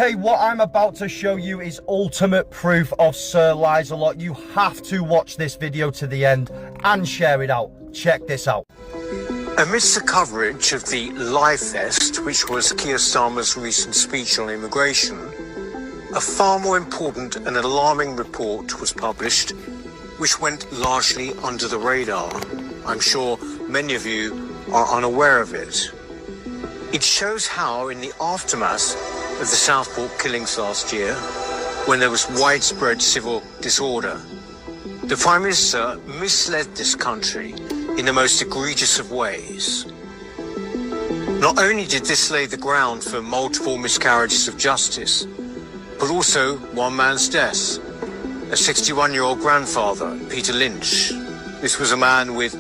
Okay, what I'm about to show you is ultimate proof of Sir Lies-a-Lot. You have to watch this video to the end and share it out. Check this out. Amidst the coverage of the Lie Fest, which was Keir Starmer's recent speech on immigration, a far more important and alarming report was published, which went largely under the radar. I'm sure many of you are unaware of it. It shows how, in the aftermath of the Southport killings last year, when there was widespread civil disorder, the Prime Minister misled this country in the most egregious of ways. Not only did this lay the ground for multiple miscarriages of justice, but also one man's death, a 61-year-old grandfather, Peter Lynch. This was a man with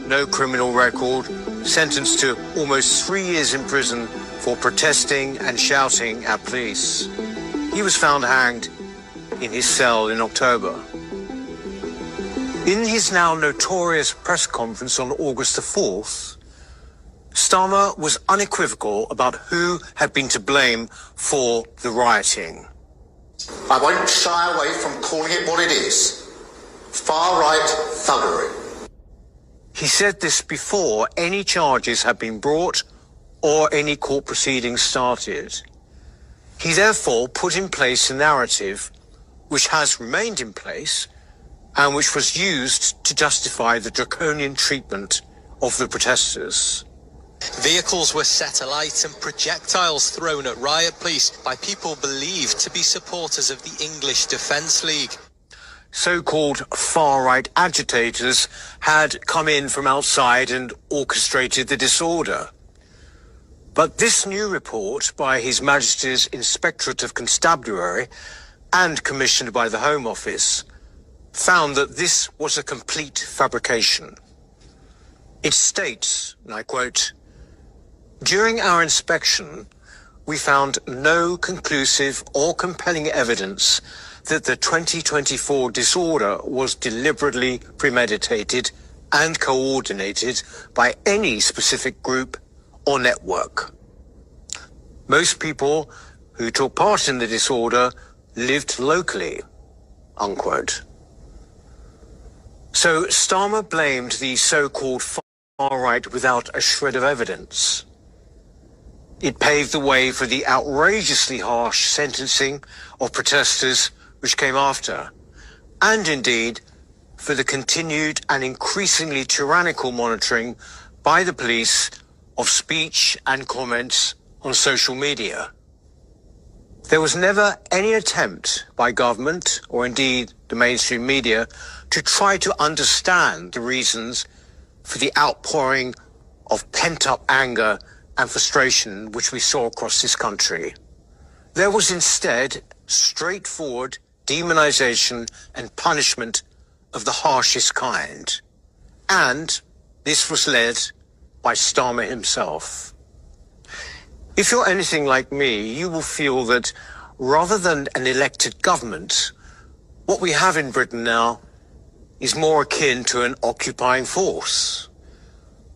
no criminal record, sentenced to almost 3 years in prison for protesting and shouting at police. He was found hanged in his cell in October. In his now notorious press conference on August the 4th, Starmer was unequivocal about who had been to blame for the rioting. I won't shy away from calling it what it is. Far-right thuggery. He said this before any charges had been brought or any court proceedings started. He therefore put in place a narrative which has remained in place and which was used to justify the draconian treatment of the protesters. Vehicles were set alight and projectiles thrown at riot police by people believed to be supporters of the English Defence League. So-called far-right agitators had come in from outside and orchestrated the disorder. But this new report by His Majesty's Inspectorate of Constabulary and commissioned by the Home Office found that this was a complete fabrication. It states, and I quote, "During our inspection, we found no conclusive or compelling evidence that the 2024 disorder was deliberately premeditated and coordinated by any specific group or network. Most people who took part in the disorder lived locally," unquote. So Starmer blamed the so-called far-right without a shred of evidence. It paved the way for the outrageously harsh sentencing of protesters which came after, and indeed for the continued and increasingly tyrannical monitoring by the police of speech and comments on social media. There was never any attempt by government, or indeed the mainstream media, to try to understand the reasons for the outpouring of pent-up anger and frustration which we saw across this country. There was instead straightforward demonization and punishment of the harshest kind. And this was led by Starmer himself. If you're anything like me, you will feel that rather than an elected government, what we have in Britain now is more akin to an occupying force.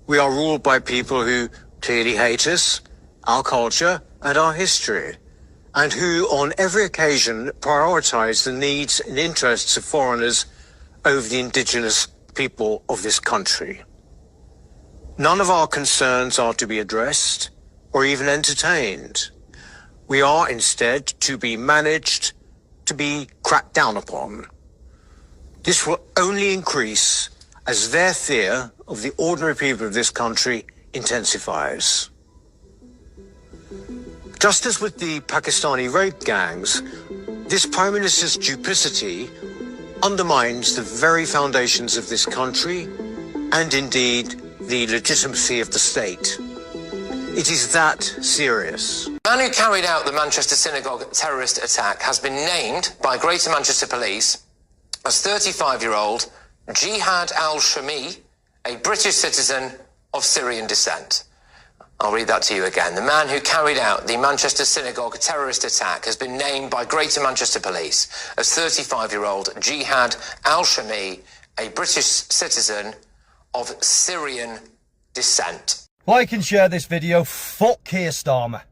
We are ruled by people who clearly hate us, our culture, and our history, and who on every occasion prioritize the needs and interests of foreigners over the indigenous people of this country. None of our concerns are to be addressed or even entertained. We are instead to be managed, to be cracked down upon. This will only increase as their fear of the ordinary people of this country intensifies. Just as with the Pakistani rape gangs, this Prime Minister's duplicity undermines the very foundations of this country and indeed the legitimacy of the state. It is that serious. The man who carried out the Manchester synagogue terrorist attack has been named by Greater Manchester Police as 35-year-old Jihad al-Shami, a British citizen of Syrian descent. I'll read that to you again. The man who carried out the Manchester synagogue terrorist attack has been named by Greater Manchester Police as 35-year-old Jihad al-Shami, a British citizen of Syrian descent. Like and share this video. Fuck Keir Starmer.